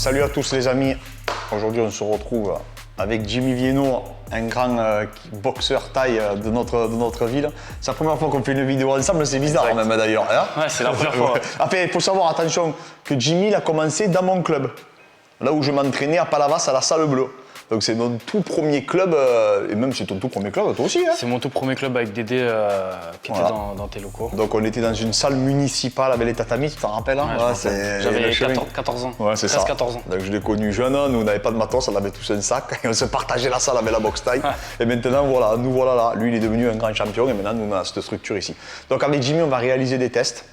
Salut à tous les amis. Aujourd'hui on se retrouve avec Jimmy Vienno, un grand boxeur taille de notre ville. C'est la première fois qu'on fait une vidéo ensemble, c'est bizarre exact. Même d'ailleurs. Hein, ouais, c'est la première fois. Après, il faut savoir, attention, que Jimmy il a commencé dans mon club. Là où je m'entraînais à Palavas à la Salle Bleue. Donc c'est notre tout premier club, et même c'est ton tout premier club, toi aussi. Hein. C'est mon tout premier club avec Dédé qui était dans tes locaux. Donc on était dans une salle municipale avec les tatamis, tu t'en rappelles hein J'avais 14 ans. Ouais, c'est ça. 14 ans. Donc je l'ai connu jeune, nous on n'avait pas de matos, on avait tous un sac et on se partageait la salle avec la boxe taille. Et maintenant voilà, nous voilà là. Lui il est devenu un grand champion et maintenant nous on a cette structure ici. Donc avec Jimmy on va réaliser des tests.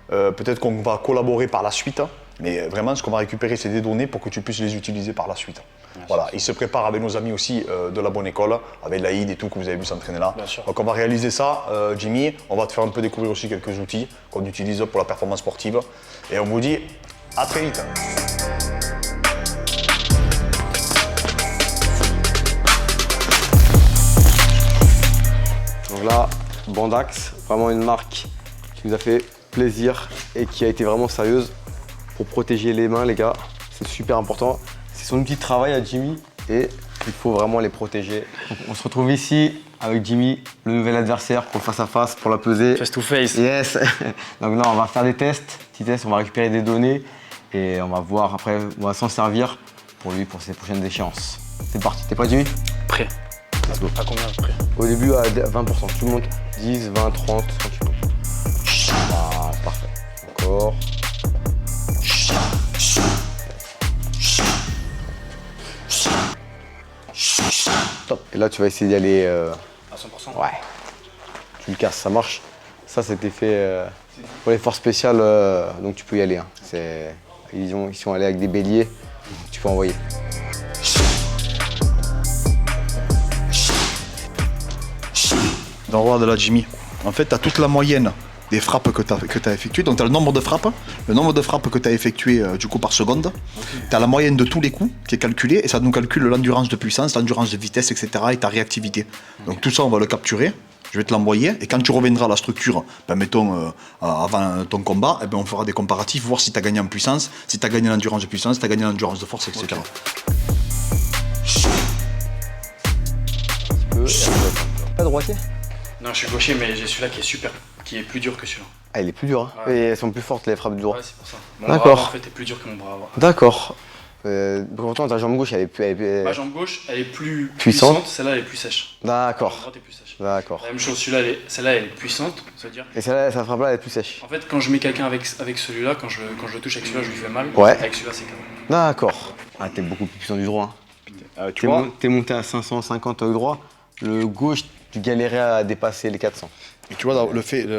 Peut-être qu'on va collaborer par la suite. Mais vraiment, ce qu'on va récupérer, c'est des données pour que tu puisses les utiliser par la suite. Voilà, il se prépare avec nos amis aussi de la bonne école, avec l'Aïd et tout que vous avez vu s'entraîner là. Donc on va réaliser ça, Jimmy. On va te faire un peu découvrir aussi quelques outils qu'on utilise pour la performance sportive. Et on vous dit à très vite. Donc là, Bandax, vraiment une marque qui nous a fait plaisir et qui a été vraiment sérieuse pour protéger les mains, les gars. C'est super important. C'est son outil de travail à Jimmy et il faut vraiment les protéger. Donc, on se retrouve ici avec Jimmy, le nouvel adversaire pour le face-à-face, pour la peser. Face to face. Yes. Donc là, on va faire des tests, petits tests, on va récupérer des données et on va voir après, on va s'en servir pour lui pour ses prochaines échéances. C'est parti, t'es prêt Jimmy? Prêt. Let's go. À combien prêt? Au début à 20%, tu montes 10, 20, 30, quand tu montes. Ah, parfait. Encore. Top. Et là, tu vas essayer d'y aller. À 100%. Ouais. Tu le casses, ça marche. Ça, c'était fait pour les forces spéciales, donc tu peux y aller. Hein. Ils sont allés avec des béliers, tu peux envoyer. Donc regarde là Jimmy, en fait tu as toute la moyenne des frappes que tu as effectuées, donc tu as le nombre de frappes que tu as effectuées du coup par seconde, tu as la moyenne de tous les coups qui est calculée et ça nous calcule l'endurance de puissance, l'endurance de vitesse, etc. et ta réactivité. Donc tout ça on va le capturer, je vais te l'envoyer et quand tu reviendras à la structure, ben, mettons avant ton combat, ben, on fera des comparatifs, voir si tu as gagné en puissance, si tu as gagné l'endurance de puissance, si tu as gagné l'endurance de force, etc. Okay. Un petit peu, pas droitier? Non, je suis gaucher, mais j'ai celui-là qui est plus dur que celui-là. Ah, il est plus dur, hein. Ouais. Et elles sont plus fortes les frappes du droit. Ouais, c'est pour ça. Mon D'accord. bras avant, en fait, est plus dur que mon bras avant. D'accord. Pourtant, ta jambe gauche, elle est plus. Ma jambe gauche, elle est plus Puissante. puissante, celle-là, elle est plus sèche. La D'accord. droite est plus sèche. D'accord. La même chose, celle-là, elle est puissante, ça veut dire. Et celle-là, sa frappe là, elle est plus sèche. En fait, quand je mets quelqu'un avec celui-là, quand je le touche avec celui-là, je lui fais mal. Ouais. Avec celui-là, c'est calme. D'accord. Ah, t'es beaucoup plus puissant du droit. Hein. Tu vois, T'es monté à 550 au droit. Le gauche, tu galérais à dépasser les 400. et tu vois,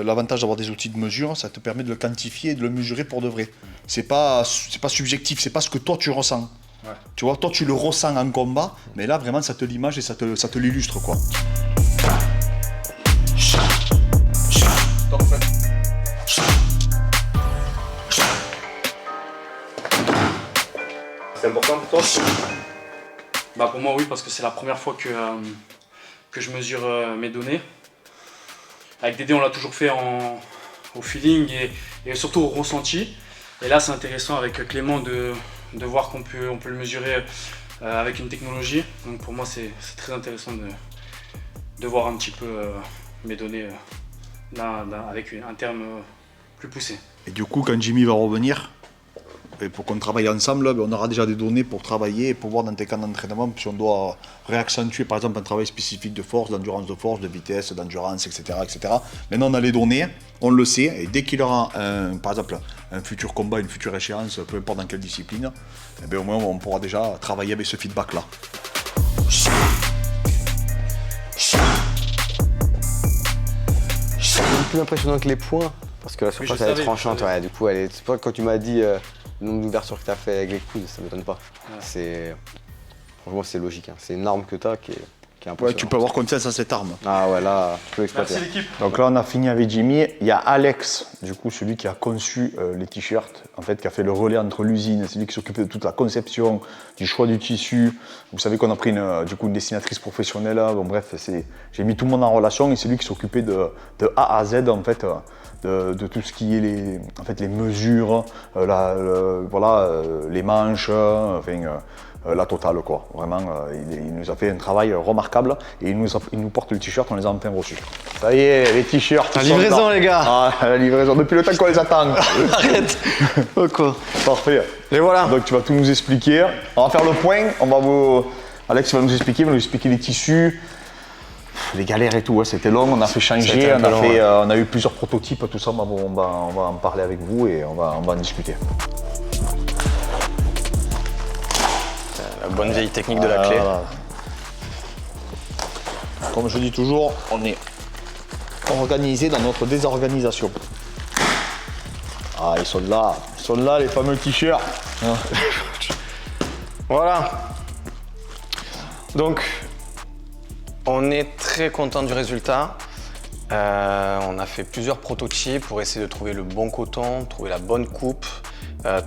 l'avantage d'avoir des outils de mesure, ça te permet de le quantifier et de le mesurer pour de vrai. C'est pas subjectif, c'est pas ce que toi tu ressens. Ouais. Tu vois, toi tu le ressens en combat, mais là vraiment ça te l'image et ça te l'illustre quoi. C'est important pour toi? Bah pour moi, oui, parce que c'est la première fois que je mesure mes données. Avec Dédé, on l'a toujours fait au feeling et surtout au ressenti. Et là, c'est intéressant avec Clément de voir qu'on peut le mesurer avec une technologie. Donc pour moi, c'est très intéressant de voir un petit peu mes données avec un terme plus poussé. Et du coup, quand Jimmy va revenir, et pour qu'on travaille ensemble, on aura déjà des données pour travailler et pour voir dans tes camps d'entraînement si on doit réaccentuer par exemple un travail spécifique de force, d'endurance de force, de vitesse, d'endurance, etc., etc. Maintenant on a les données, on le sait, et dès qu'il aura par exemple un futur combat, une future échéance, peu importe dans quelle discipline, eh bien, au moins on pourra déjà travailler avec ce feedback-là. C'est plus impressionnant que les points, parce que la surface elle est tranchante. Ouais, du coup, c'est pas quand tu m'as dit le nombre d'ouvertures que tu as fait avec les coudes, ça m'étonne pas. Ouais. Franchement, c'est logique. Hein. C'est une arme que tu as qui est qui est Ouais, impressionnant. tu peux avoir confiance en cette arme. Ah ouais, là, tu peux exploiter. Merci l'équipe. Donc là, on a fini avec Jimmy. Il y a Alex, du coup, celui qui a conçu les t-shirts, en fait, qui a fait le relais entre l'usine, c'est lui qui s'occupe de toute la conception, du choix du tissu. Vous savez qu'on a pris une dessinatrice professionnelle. Bon, bref, j'ai mis tout le monde en relation et c'est lui qui s'occupait de A à Z, en fait, de tout ce qui est les mesures, les manches, la totale, quoi. Vraiment, il nous a fait un travail remarquable et il nous porte le t-shirt, on les a enfin reçus. Ça y est, les t-shirts. La ils sont livraison, là. les gars. Ah, la livraison, depuis le temps qu'on les attend. Arrête. Quoi. Parfait. Et voilà. Donc tu vas tout nous expliquer. On va faire le point, Alex va nous expliquer les tissus, les galères et tout, hein. C'était long, on a fait changer, on a eu plusieurs prototypes, tout ça, on va en parler avec vous et on va en discuter. La bonne vieille technique de la clé. Voilà. Comme je dis toujours, on est organisé dans notre désorganisation. Ah, ils sont là les fameux t-shirts. Voilà. Donc, on est très content du résultat. On a fait plusieurs prototypes pour essayer de trouver le bon coton, trouver la bonne coupe,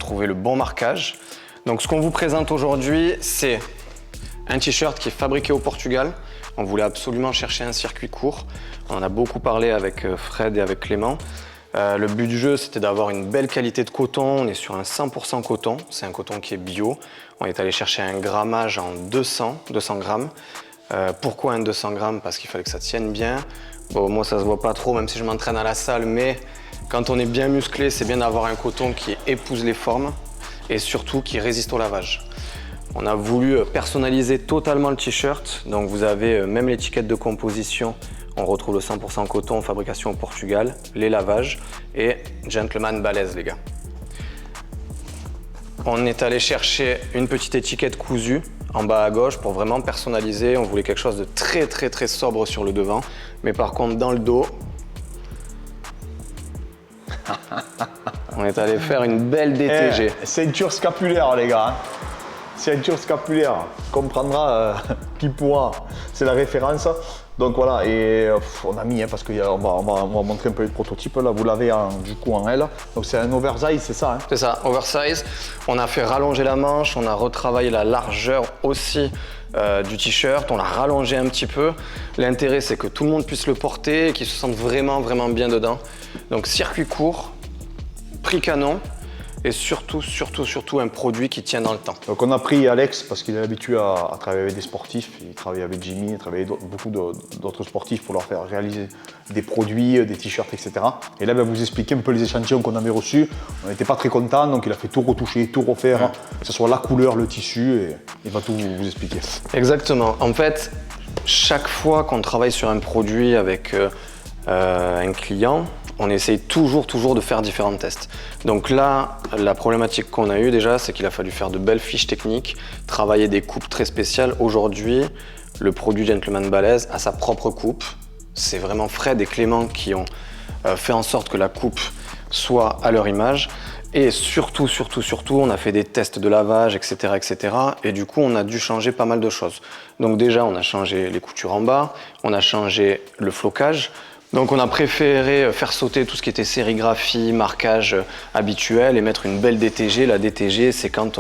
trouver le bon marquage. Donc, ce qu'on vous présente aujourd'hui, c'est un t-shirt qui est fabriqué au Portugal. On voulait absolument chercher un circuit court. On en a beaucoup parlé avec Fred et avec Clément. Le but du jeu, c'était d'avoir une belle qualité de coton. On est sur un 100% coton. C'est un coton qui est bio. On est allé chercher un grammage en 200 grammes. Pourquoi un 200 grammes? Parce qu'il fallait que ça tienne bien. Bon, moi, ça se voit pas trop, même si je m'entraîne à la salle, mais quand on est bien musclé, c'est bien d'avoir un coton qui épouse les formes et surtout qui résiste au lavage. On a voulu personnaliser totalement le t-shirt. Donc, vous avez même l'étiquette de composition. On retrouve le 100% coton, fabrication au Portugal, les lavages et Gentleman Balèze, les gars. On est allé chercher une petite étiquette cousue en bas à gauche pour vraiment personnaliser. On voulait quelque chose de très très très sobre sur le devant. Mais par contre, dans le dos, on est allé faire une belle DTG. Ceinture scapulaire, les gars. Ceinture scapulaire. Comprendra qui pourra. C'est la référence. Donc voilà, et on a mis, parce qu'on va montrer un peu le prototype, là, vous l'avez du coup en L. Donc c'est un oversize, c'est ça, hein? C'est ça, oversize. On a fait rallonger la manche, on a retravaillé la largeur aussi du t-shirt, on l'a rallongé un petit peu. L'intérêt, c'est que tout le monde puisse le porter et qu'il se sente vraiment, vraiment bien dedans. Donc circuit court, prix canon. Et surtout un produit qui tient dans le temps. Donc on a pris Alex parce qu'il est habitué à travailler avec des sportifs. Il travaille avec Jimmy, il travaille avec beaucoup d'autres sportifs pour leur faire réaliser des produits, des t-shirts, etc. Et là, il va vous expliquer un peu les échantillons qu'on avait reçus. On n'était pas très contents, donc il a fait tout retoucher, tout refaire, que ce soit la couleur, le tissu, et il va tout vous expliquer. Exactement. En fait, chaque fois qu'on travaille sur un produit avec un client, on essaye toujours de faire différents tests. Donc là, la problématique qu'on a eue déjà, c'est qu'il a fallu faire de belles fiches techniques, travailler des coupes très spéciales. Aujourd'hui, le produit Gentleman Balèze a sa propre coupe. C'est vraiment Fred et Clément qui ont fait en sorte que la coupe soit à leur image. Et surtout, on a fait des tests de lavage, etc., etc. Et du coup, on a dû changer pas mal de choses. Donc déjà, on a changé les coutures en bas, on a changé le flocage. Donc on a préféré faire sauter tout ce qui était sérigraphie, marquage habituel et mettre une belle DTG. La DTG, c'est quand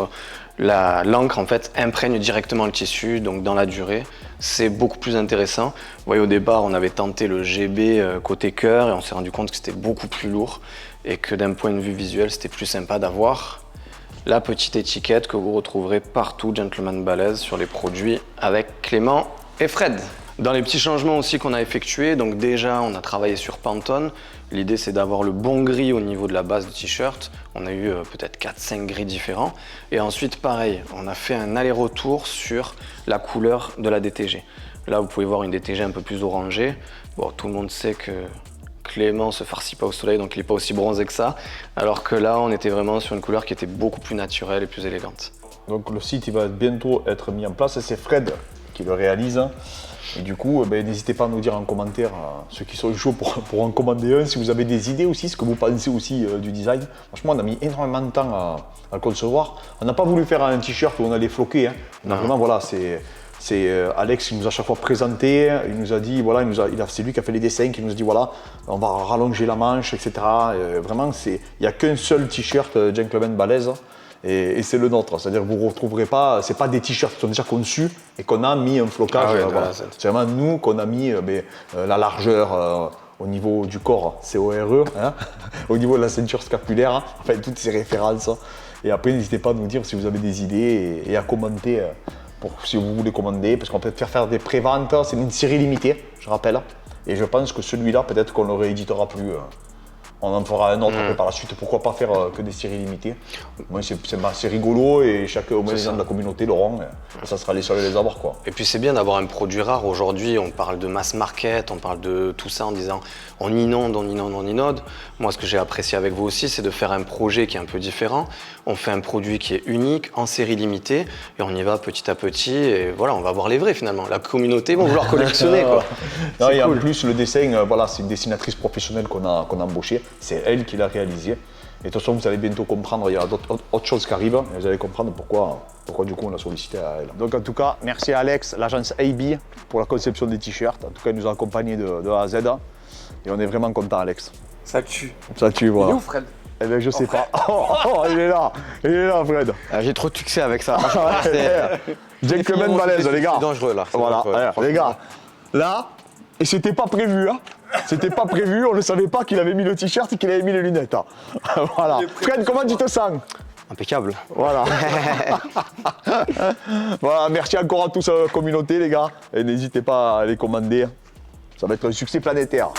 l'encre en fait imprègne directement le tissu, donc dans la durée. C'est beaucoup plus intéressant. Vous voyez, au départ, on avait tenté le GB côté cœur et on s'est rendu compte que c'était beaucoup plus lourd et que d'un point de vue visuel, c'était plus sympa d'avoir la petite étiquette que vous retrouverez partout, Gentleman Balèze, sur les produits avec Clément et Fred. Dans les petits changements aussi qu'on a effectués, donc déjà on a travaillé sur Pantone. L'idée c'est d'avoir le bon gris au niveau de la base du t-shirt. On a eu peut-être 4-5 gris différents. Et ensuite pareil, on a fait un aller-retour sur la couleur de la DTG. Là vous pouvez voir une DTG un peu plus orangée. Bon, tout le monde sait que Clément se farcit pas au soleil, donc il n'est pas aussi bronzé que ça. Alors que là on était vraiment sur une couleur qui était beaucoup plus naturelle et plus élégante. Donc le site il va bientôt être mis en place et c'est Fred qui le réalise. Et du coup, n'hésitez pas à nous dire en commentaire, ceux qui sont chauds pour en commander un, si vous avez des idées aussi, ce que vous pensez aussi du design. Franchement, on a mis énormément de temps à le concevoir. On n'a pas voulu faire un t-shirt où on allait floquer. Hein. On a vraiment, voilà, Alex qui nous a à chaque fois présenté, il nous a dit, voilà, c'est lui qui a fait les dessins, qui nous a dit, voilà, on va rallonger la manche, etc. Vraiment, il n'y a qu'un seul t-shirt Gentleman Balèze et c'est le nôtre. C'est-à-dire que vous ne retrouverez pas, c'est pas des t-shirts qui sont déjà conçus et qu'on a mis un flocage. Voilà. C'est vraiment nous qu'on a mis la largeur au niveau du corps, CORE, hein, au niveau de la ceinture scapulaire, hein, enfin toutes ces références. Et après, n'hésitez pas à nous dire si vous avez des idées et à commenter. Si vous voulez commander, parce qu'on peut faire des préventes, c'est une série limitée, je rappelle. Et je pense que celui-là, peut-être qu'on ne le rééditera plus. On en fera un autre après par la suite. Pourquoi pas faire que des séries limitées? Moi, c'est rigolo et au moins les gens de la communauté l'auront. Ça sera les seuls à les avoir, quoi. Et puis c'est bien d'avoir un produit rare. Aujourd'hui, on parle de mass market, on parle de tout ça en disant on inonde, on inonde, on inonde. Moi, ce que j'ai apprécié avec vous aussi, c'est de faire un projet qui est un peu différent. On fait un produit qui est unique, en série limitée, et on y va petit à petit. Et voilà, on va voir les vrais finalement. La communauté va vouloir collectionner, quoi. Non, et cool. En plus, le dessin, voilà, c'est une dessinatrice professionnelle qu'on a embauchée. C'est elle qui l'a réalisé. Et de toute façon, vous allez bientôt comprendre, il y a autre choses qui arrivent. Et vous allez comprendre pourquoi du coup on l'a sollicité à elle. Donc en tout cas, merci à Alex, l'agence AB, pour la conception des t-shirts. En tout cas, il nous a accompagnés de A à Z. Et on est vraiment content, Alex. Ça tue. Ça tue, voilà. Il est où, Fred? Eh bien, je sais pas. Il est là, Fred. J'ai trop de succès avec ça. Gentleman Balèze, les gars. C'est dangereux là. Voilà, les gars. Là, et c'était pas prévu, hein. C'était pas prévu, on ne savait pas qu'il avait mis le t-shirt et qu'il avait mis les lunettes. Hein. Voilà. Fred, comment tu te sens? Impeccable. Voilà. Voilà, merci encore à tous la communauté, les gars. Et n'hésitez pas à les commander. Ça va être un succès planétaire.